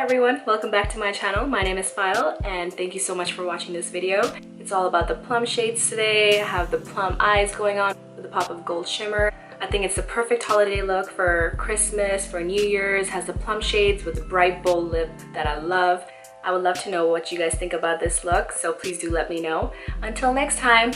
Hi everyone, welcome back to my channel. My name is File and thank you so much for watching this video. It's all about the plum shades today. I have the plum eyes going on with a pop of gold shimmer. I think it's the perfect holiday look for Christmas, for New Year's. It has the plum shades with the bright bold lip that I love. I would love to know what you guys think about this look, so please do let me know. Until next time.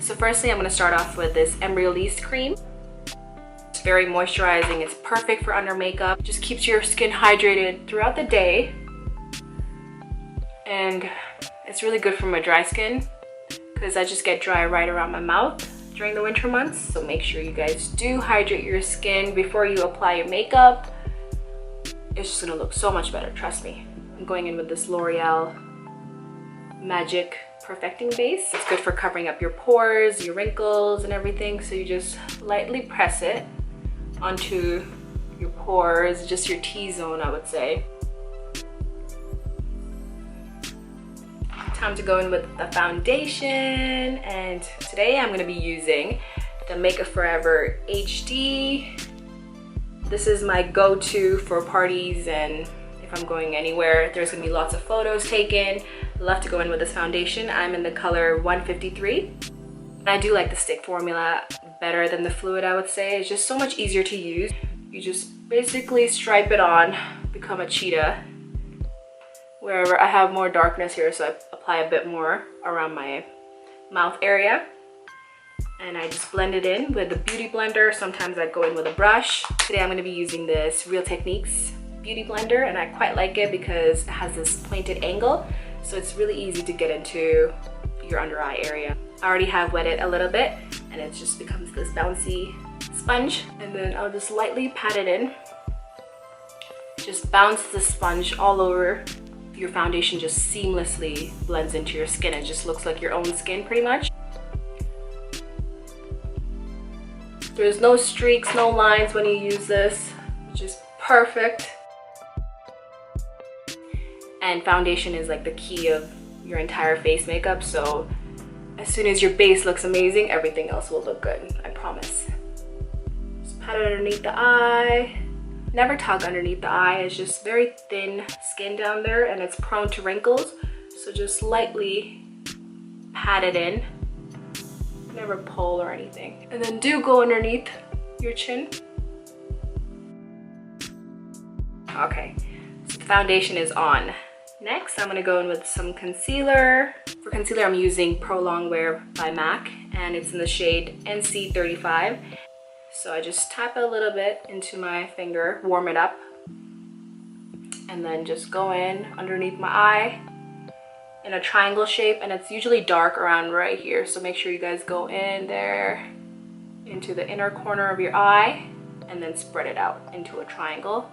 So firstly, I'm going to start off with this Embrolisse cream. It's very moisturizing. It's perfect for under makeup. Just keeps your skin hydrated throughout the day. And it's really good for my dry skin because I just get dry right around my mouth during the winter months. So make sure you guys do hydrate your skin before you apply your makeup. It's just going to look so much better, trust me. I'm going in with this L'Oreal Magic Perfecting Base. It's good for covering up your pores, your wrinkles and everything. So you just lightly press it onto your pores, just your T-zone, I would say. Time to go in with the foundation, and today I'm going to be using the Make Up Forever HD. This is my go-to for parties and if I'm going anywhere. There's going to be lots of photos taken. I love to go in with this foundation. I'm in the color 153. I do like the stick formula better than the fluid, I would say. It's just so much easier to use. You just basically stripe it on, become a cheetah. Wherever I have more darkness here, so I apply a bit more around my mouth area. And I just blend it in with the beauty blender. Sometimes I go in with a brush. Today I'm going to be using this Real Techniques beauty blender, and I quite like it because it has this pointed angle. So it's really easy to get into your under eye area. I already have wetted a little bit and it just becomes this bouncy sponge, and then I'll just lightly pat it in. Just bounce the sponge all over. Your foundation just seamlessly blends into your skin. It just looks like your own skin pretty much. There's no streaks, no lines when you use this, which is perfect. And foundation is like the key of your entire face makeup, so as soon as your base looks amazing, everything else will look good, I promise. Just pat it underneath the eye. Never tug underneath the eye. It's just very thin skin down there and it's prone to wrinkles, so just lightly pat it in. Never pull or anything. And then do go underneath your chin. Okay, so the foundation is on. Next, I'm going to go in with some concealer. For concealer, I'm using Pro Longwear by MAC, and it's in the shade NC35. So I just tap it a little bit into my finger, warm it up, and then just go in underneath my eye in a triangle shape, and it's usually dark around right here. So make sure you guys go in there into the inner corner of your eye and then spread it out into a triangle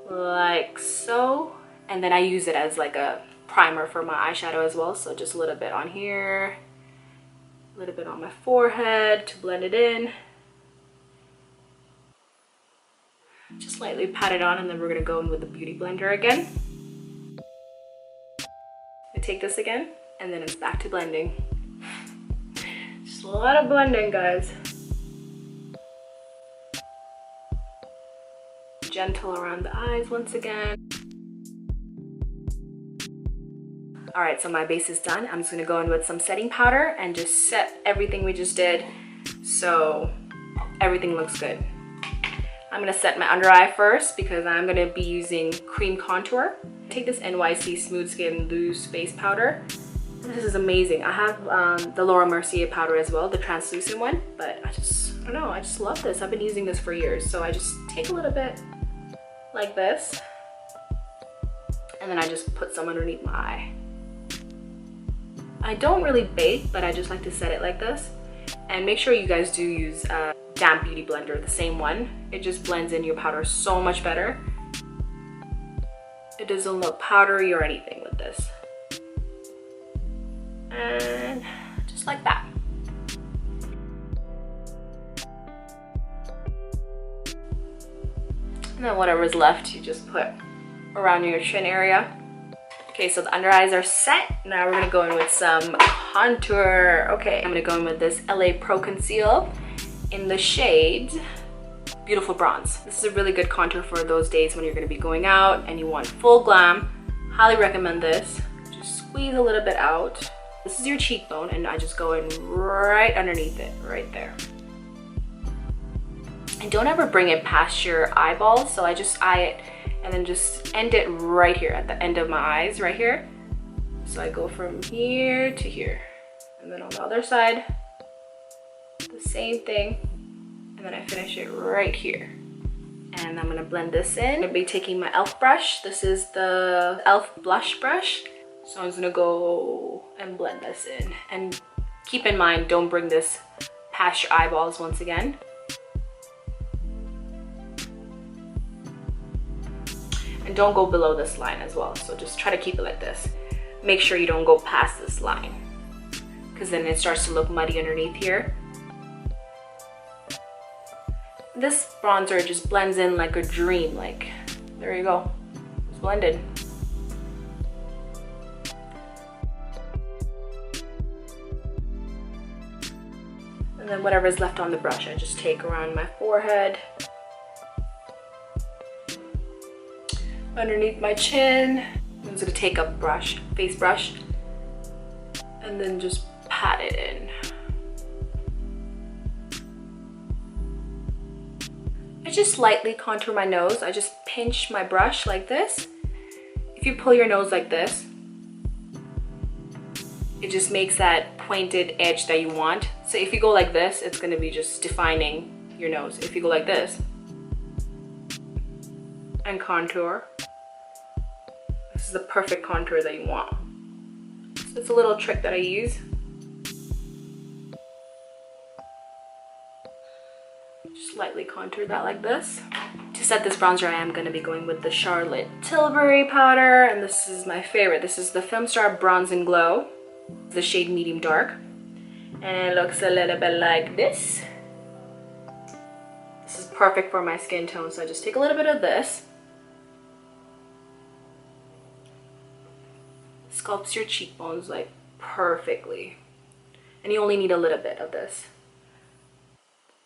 like so. And then I use it as like a primer for my eyeshadow as well. So just a little bit on here, a little bit on my forehead to blend it in. Just lightly pat it on, and then we're going to go in with the beauty blender again. I take this again, and then it's back to blending. Just a lot of blending, guys. Gentle around the eyes once again. Alright, so my base is done. I'm just going to go in with some setting powder and just set everything we just did so everything looks good. I'm going to set my under eye first because I'm going to be using cream contour. Take this NYC Smooth Skin Loose Face Powder. This is amazing. I have the Laura Mercier powder as well, the translucent one, but I don't know, I just love this. I've been using this for years. So I just take a little bit like this, and then I just put some underneath my eye. I don't really bake, but I just like to set it like this. And make sure you guys do use a damp beauty blender, the same one. It just blends in your powder so much better. It doesn't look powdery or anything with this. And just like that. And then whatever's left, you just put around your chin area. Okay, so the under eyes are set. Now we're gonna go in with some contour. Okay, I'm gonna go in with this LA Pro Conceal in the shade beautiful bronze. This is a really good contour for those days when you're going to be going out and you want full glam. Highly recommend this. Just squeeze a little bit out. This is your cheekbone, and I just go in right underneath it, right there. And don't ever bring it past your eyeballs, so I just eye it and then just end it right here at the end of my eyes, right here. So I go from here to here. And then on the other side, the same thing. And then I finish it right here. And I'm gonna blend this in. I'm gonna be taking my e.l.f. brush. This is the e.l.f. blush brush. So I'm just gonna go and blend this in. And keep in mind, don't bring this past your eyeballs once again. And don't go below this line as well. So just try to keep it like this. Make sure you don't go past this line, because then it starts to look muddy underneath here. This bronzer just blends in like a dream. Like, there you go. It's blended. And then whatever's left on the brush, I just take around my forehead, underneath my chin. I'm just gonna take a brush, face brush, and then just pat it in. I just lightly contour my nose. I just pinch my brush like this. If you pull your nose like this, it just makes that pointed edge that you want. So if you go like this, it's gonna be just defining your nose. If you go like this and contour, this is the perfect contour that you want. So it's a little trick that I use. Just lightly contour that like this. To set this bronzer, I am going to be going with the Charlotte Tilbury powder, and this is my favorite. This is the Filmstar Bronze and Glow, the shade medium dark, and it looks a little bit like this. This is perfect for my skin tone, so I just take a little bit of this. Sculpts your cheekbones like perfectly, and you only need a little bit of this.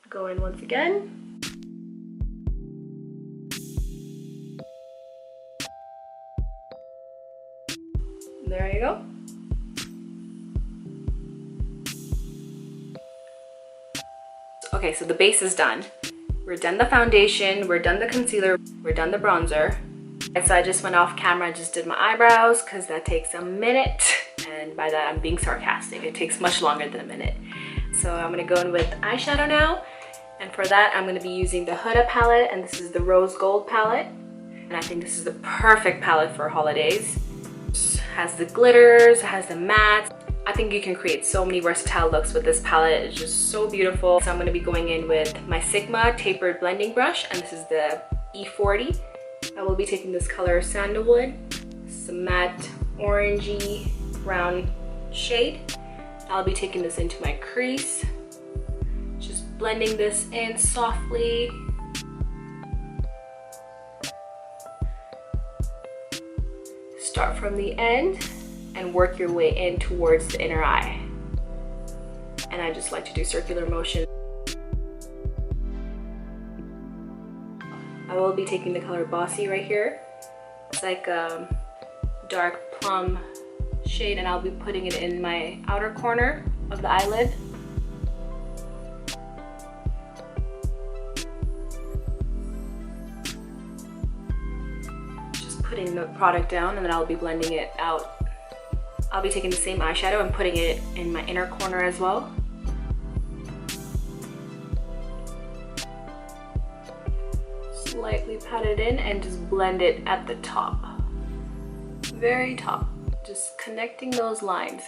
Go in once again. There you go. Okay, so the base is done. We're done the foundation, we're done the concealer, we're done the bronzer. So I just went off camera and just did my eyebrows because that takes a minute, and by that I'm being sarcastic. It takes much longer than a minute. So I'm gonna go in with eyeshadow now, and for that I'm gonna be using the Huda palette, and this is the Rose Gold palette, and I think this is the perfect palette for holidays. It has the glitters, it has the mattes. I think you can create so many versatile looks with this palette. It's just so beautiful. So I'm gonna be going in with my Sigma tapered blending brush, and this is the E40. I will be taking this color Sandalwood. It's a matte orangey brown shade. I'll be taking this into my crease. Just blending this in softly. Start from the end and work your way in towards the inner eye. And I just like to do circular motion. I will be taking the color Bossy right here. It's like a dark plum shade, and I'll be putting it in my outer corner of the eyelid. Just putting the product down, and then I'll be blending it out. I'll be taking the same eyeshadow and putting it in my inner corner as well. Slightly pat it in and just blend it at the top. Very top. Just connecting those lines.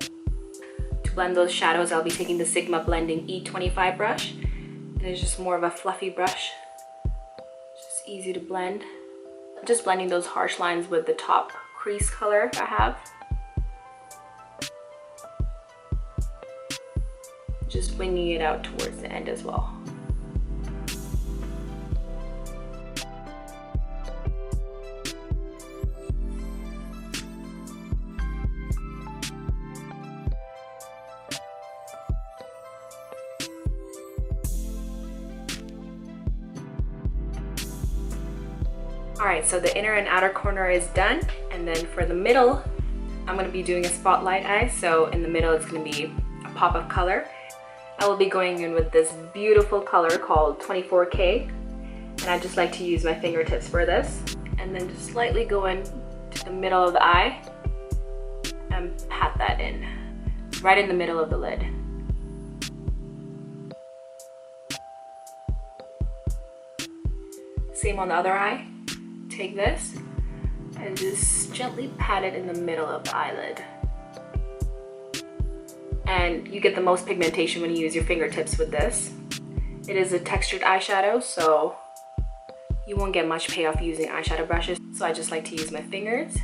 To blend those shadows, I'll be taking the Sigma Blending E25 brush. And it's just more of a fluffy brush. Just easy to blend. I'm just blending those harsh lines with the top crease color I have. Just winging it out towards the end as well. Alright, so the inner and outer corner is done, and then for the middle, I'm going to be doing a spotlight eye. So in the middle, it's going to be a pop of color. I will be going in with this beautiful color called 24K, and I just like to use my fingertips for this, and then just slightly go in to the middle of the eye and pat that in, right in the middle of the lid. Same on the other eye. Take this and just gently pat it in the middle of the eyelid. And you get the most pigmentation when you use your fingertips with this. It is a textured eyeshadow, so you won't get much payoff using eyeshadow brushes. So I just like to use my fingers.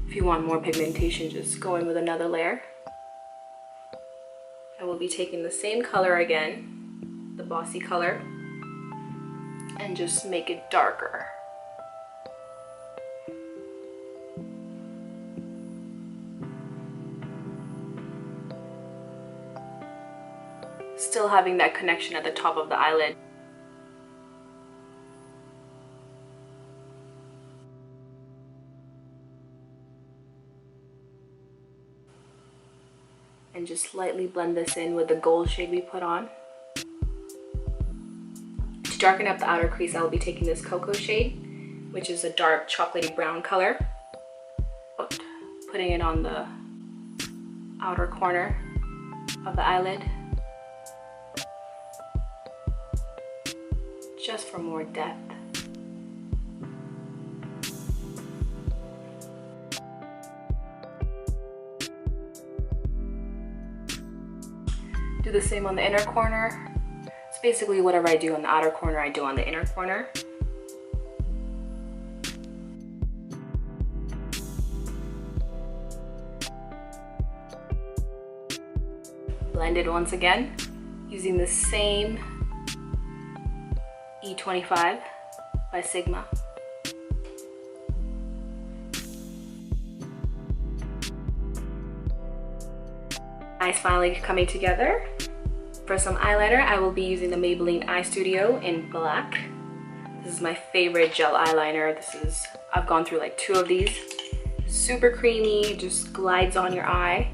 If you want more pigmentation, just go in with another layer. I will be taking the same color again, the bossy color, and just make it darker. Still having that connection at the top of the eyelid. And just slightly blend this in with the gold shade we put on. To darken up the outer crease, I will be taking this cocoa shade, which is a dark chocolatey brown color. Putting it on the outer corner of the eyelid, just for more depth. Do the same on the inner corner. It's basically whatever I do on the outer corner, I do on the inner corner. Blend it once again using the same E25 by Sigma. Eyes finally coming together. For some eyeliner, I will be using the Maybelline Eye Studio in black. This is my favorite gel eyeliner. I've gone through like 2 of these. Super creamy, just glides on your eye.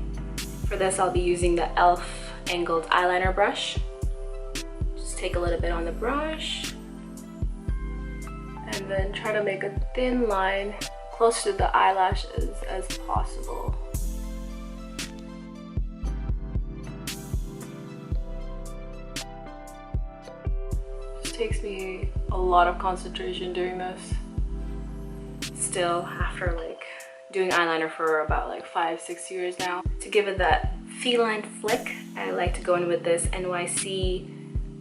For this, I'll be using the e.l.f. angled eyeliner brush. Just take a little bit on the brush, and then try to make a thin line close to the eyelashes as possible. It takes me a lot of concentration doing this. Still, after like doing eyeliner for about like 5-6 years now, to give it that feline flick, I like to go in with this NYC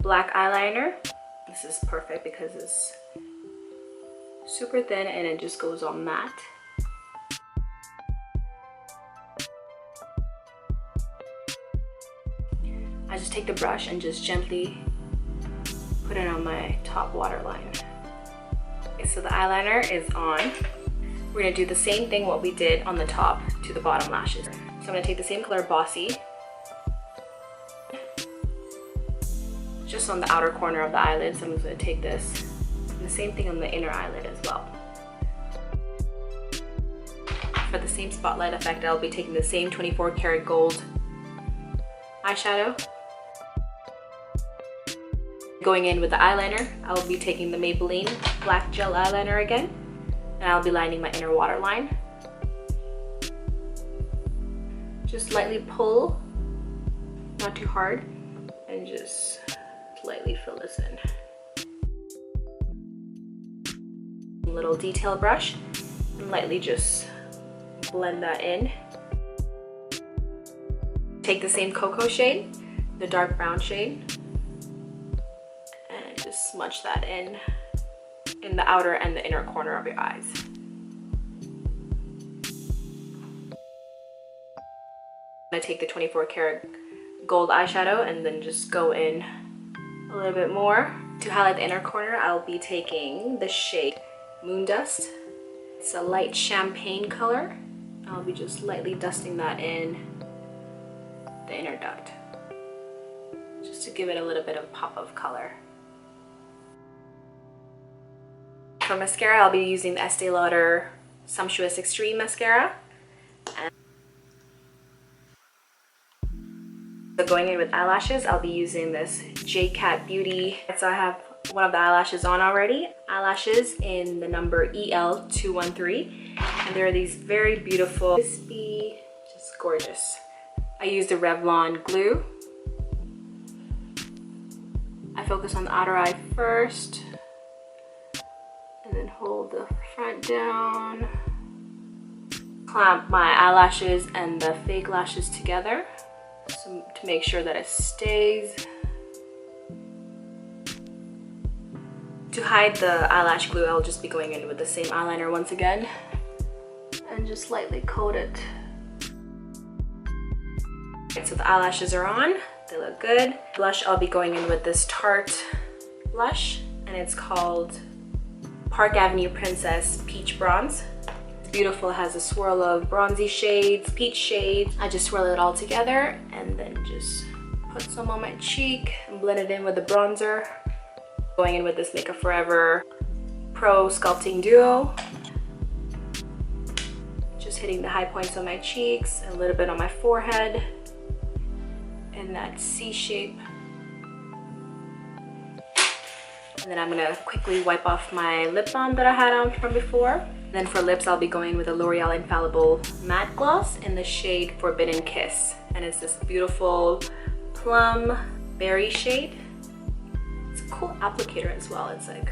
black eyeliner. This is perfect because it's super thin and it just goes on matte. I just take the brush and just gently put it on my top waterline. Okay, so the eyeliner is on. We're gonna do the same thing what we did on the top to the bottom lashes. So I'm gonna take the same color Bossy, just on the outer corner of the eyelid. So I'm just gonna take this, and the same thing on the inner eyelid as well. For the same spotlight effect, I'll be taking the same 24 karat gold eyeshadow. Going in with the eyeliner, I will be taking the Maybelline black gel eyeliner again, and I'll be lining my inner waterline. Just lightly pull, not too hard, and just lightly fill this in. A little detail brush, and lightly just blend that in. Take the same cocoa shade, the dark brown shade, and just smudge that in the outer and the inner corner of your eyes. I take the 24 karat gold eyeshadow and then just go in a little bit more. To highlight the inner corner, I'll be taking the shade Moon Dust. It's a light champagne color. I'll be just lightly dusting that in the inner duct, just to give it a little bit of pop of color. For mascara, I'll be using the Estee Lauder Sumptuous Extreme Mascara. And so going in with eyelashes, I'll be using this J-Cat Beauty. So I have one of the eyelashes on already. Eyelashes in the number EL213. And there are these very beautiful, crispy, just gorgeous. I used the Revlon glue. I focus on the outer eye first. And then hold the front down. Clamp my eyelashes and the fake lashes together so to make sure that it stays. To hide the eyelash glue, I'll just be going in with the same eyeliner once again and just lightly coat it. Okay, so the eyelashes are on, they look good. Blush, I'll be going in with this Tarte blush, and it's called Park Avenue Princess Peach Bronze. It's beautiful, it has a swirl of bronzy shades, peach shades. I just swirl it all together and then just put some on my cheek and blend it in with the bronzer. Going in with this Makeup Forever Pro Sculpting Duo. Just hitting the high points on my cheeks, a little bit on my forehead in that C shape. And then I'm gonna quickly wipe off my lip balm that I had on from before. Then for lips, I'll be going with a L'Oreal Infallible Matte Gloss in the shade Forbidden Kiss. And it's this beautiful plum berry shade. It's a cool applicator as well. It's like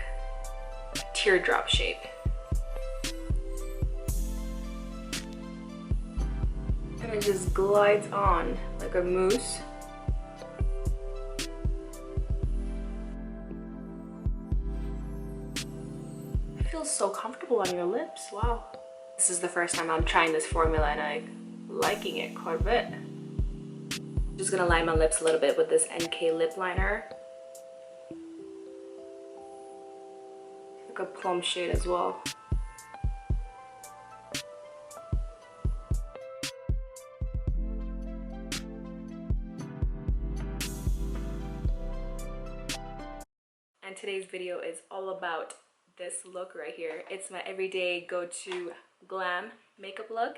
a teardrop shape. And it just glides on like a mousse. Feels so comfortable on your lips. Wow. This is the first time I'm trying this formula and I'm liking it quite a bit. Just gonna line my lips a little bit with this NK lip liner. Like a plum shade as well. And today's video is all about this look right here. It's my everyday go-to glam makeup look.